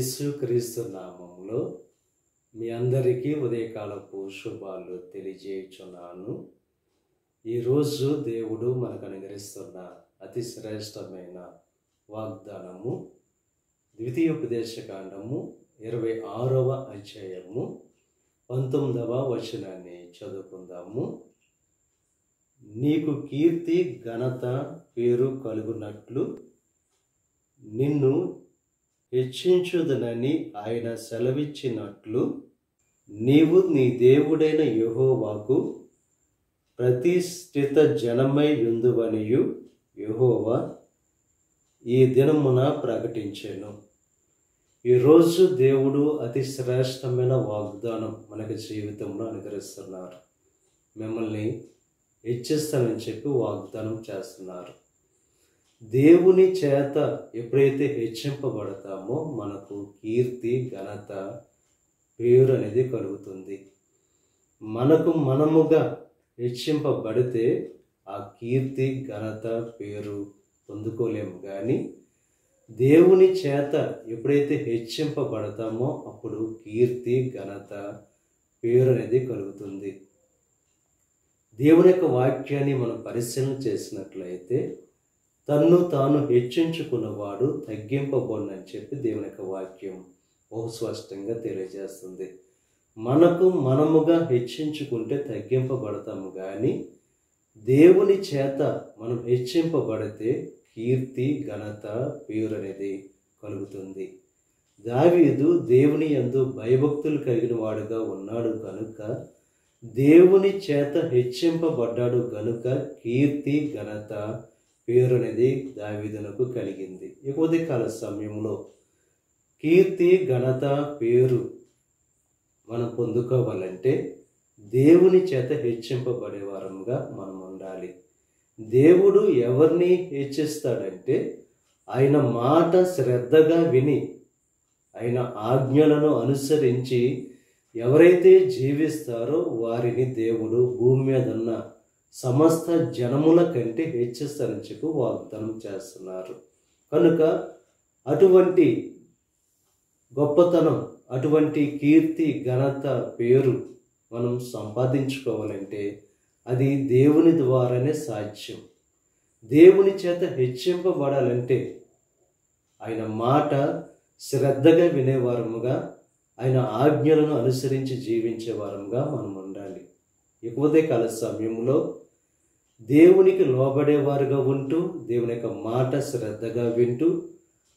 యేసుక్రీస్తు నామములో మీ అందరికీ ఉదయకాలపు శుభాలు తెలియజేయుచున్నాను. ఈరోజు దేవుడు మనకు అనుగ్రహిస్తున్న అతి శ్రేష్టమైన వాగ్దానము ద్వితీయోపదేశకాండము 26వ అధ్యాయము 19వ వచనాన్ని చదువుకుందాము. నీకు కీర్తి ఘనత పేరు కలుగునట్లు నిన్ను హెచ్చించుదనని ఆయన సెలవిచ్చినట్లు నీవు నీ దేవుడైన యెహోవాకు ప్రతిష్ఠిత జనమై యుందువనియు యెహోవా ఈ దినమున ప్రకటించెను. ఈరోజు దేవుడు అతి శ్రేష్టమైన వాగ్దానం మనకి జీవితంలో అనుగ్రహిస్తున్నారు. మిమ్మల్ని హెచ్చిస్తానని చెప్పి వాగ్దానం చేస్తున్నారు. దేవుని చేత ఎప్పుడైతే హెచ్చింపబడతామో మనకు కీర్తి ఘనత పేరు అనేది కలుగుతుంది. మనకు మనముగా హెచ్చింపబడితే ఆ కీర్తి ఘనత పేరు పొందుకోలేము. కానీ దేవుని చేత ఎప్పుడైతే హెచ్చింపబడతామో అప్పుడు కీర్తి ఘనత పేరు అనేది కలుగుతుంది. దేవుని యొక్క వాక్యాన్ని మనం పరిశీలన చేసినట్లయితే తన్ను తాను హెచ్చించుకున్నవాడు తగ్గింపబడునని చెప్పి దేవుని యొక్క వాక్యం బహుస్పష్టంగా తెలియజేస్తుంది. మనకు మనముగా హెచ్చించుకుంటే తగ్గింపబడతాము, కానీ దేవుని చేత మనం హెచ్చింపబడితే కీర్తి ఘనత పేరు అనేది కలుగుతుంది. దావీదు దేవుని యందు భయభక్తులు కలిగిన వాడుగా ఉన్నాడు కనుక దేవుని చేత హెచ్చింపబడ్డాడు కనుక కీర్తి ఘనత పేరు అనేది దావీదునకు కలిగింది. ఈ ఉదయకాల సమయంలో కీర్తి ఘనత పేరు మనం పొందుకోవాలంటే దేవుని చేత హెచ్చింపబడే వారముగా మనం ఉండాలి. దేవుడు ఎవరిని హెచ్చిస్తాడంటే ఆయన మాట శ్రద్ధగా విని ఆయన ఆజ్ఞలను అనుసరించి ఎవరైతే జీవిస్తారో వారిని దేవుడు భూమి మీద ఉన్న సమస్త జనముల కంటే హెచ్చిస్తారని చెప్పి వాగ్దానం చేస్తున్నారు. కనుక అటువంటి గొప్పతనం, అటువంటి కీర్తి ఘనత పేరు మనం సంపాదించుకోవాలంటే అది దేవుని ద్వారానే సాధ్యం. దేవుని చేత హెచ్చింపబడాలంటే ఆయన మాట శ్రద్ధగా వినేవారముగా ఆయన ఆజ్ఞలను అనుసరించి జీవించే వారముగా మనం ఉండాలి. ఎక్కువదే కాల సమయంలో దేవునికి లోబడేవారుగా ఉంటూ దేవుని యొక్క మాట శ్రద్ధగా వింటూ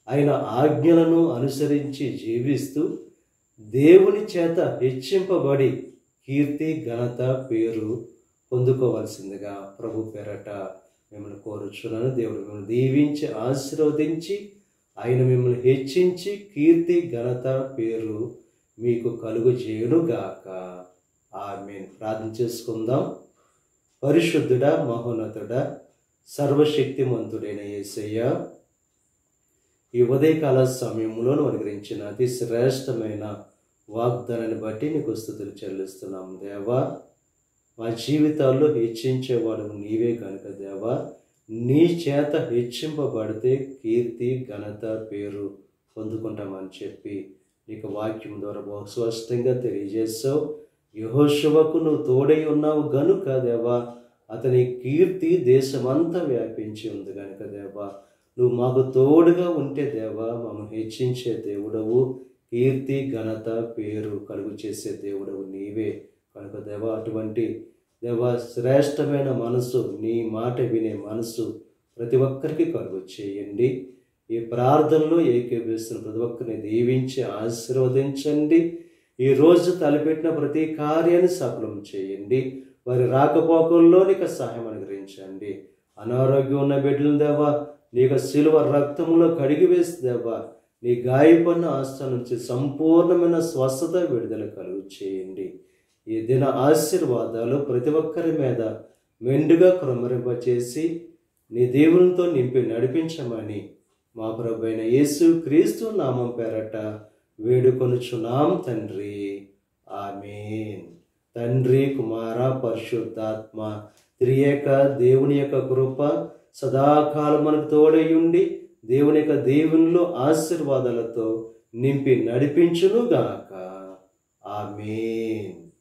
ఆయన ఆజ్ఞలను అనుసరించి జీవిస్తూ దేవుని చేత హెచ్చింపబడి కీర్తి ఘనత పేరు పొందుకోవాల్సిందిగా ప్రభు పేరట మిమ్మల్ని కోరుచున్నాను. దేవుడు మిమ్మల్ని దీవించి ఆశీర్వదించి ఆయన మిమ్మల్ని హెచ్చించి కీర్తి ఘనత పేరు మీకు కలుగు చేయునుగాక. ఆమేన్. ప్రార్థన చేసుకుందాం. పరిశుద్ధుడా, మహోన్నతుడా, సర్వశక్తిమంతుడైన యేసయ్య, ఈ ఉదయకాల సమయంలో అనుగ్రహించిన అతి శ్రేష్టమైన వాగ్దానాన్ని బట్టి నీకు స్తుతులు చెల్లిస్తున్నాం దేవా. మా జీవితాల్లో హెచ్చించేవాడు నీవే కనుక దేవా, నీ చేత హెచ్చింపబడితే కీర్తి ఘనత పేరు పొందుకుంటామని చెప్పి నీకు వాక్యం ద్వారా బహు స్పష్టంగా తెలియజేసావు. యెహోషువకు నువ్వు తోడై ఉన్నావు గనుక దేవా అతని కీర్తి దేశమంతా వ్యాపించి ఉంది కనుక దేవా నువ్వు మాకు తోడుగా ఉంటే దేవా మమ్మల్ని హెచ్చించే దేవుడవు, కీర్తి ఘనత పేరు కలుగు చేసే దేవుడవు నీవే కనుక దేవా అటువంటి దేవా శ్రేష్టమైన మనసు, నీ మాట వినే మనసు ప్రతి ఒక్కరికి కలుగు చేయండి. ఈ ప్రార్థనలో ఏకీభవిస్తున్న ప్రతి ఒక్కరిని దీవించి ఆశీర్వదించండి. ఈ రోజు తలపెట్టిన ప్రతి కార్యాన్ని సఫలం చేయండి. వారి రాకపోకల్లో నీకు సహాయం అనుగ్రహించండి. అనారోగ్యం ఉన్న బిడ్డలను దేవా నీకు శిలువ రక్తంలో కడిగి వేసి దేవా నీ గాయపడిన ఆస్థానం నుంచి సంపూర్ణమైన స్వస్థత విడుదల కలుగు చేయండి. ఈ దిన ఆశీర్వాదాలు ప్రతి ఒక్కరి మీద మెండుగా కృమ్మరింపచేసి నీ దేవునితో నింపి నడిపించమని మా ప్రభువైన యేసుక్రీస్తు నామం పేరట వేడుకొనుచున్నాం తండ్రి. ఆమేన్. తండ్రి, కుమార, పరిశుద్ధాత్మ త్రియేక దేవుని యొక్క కృప సదాకాలం మనకు తోడై ఉండి దేవుని యొక్క దేవునిలో ఆశీర్వాదాలతో నింపి నడిపించునుగాక. ఆమేన్.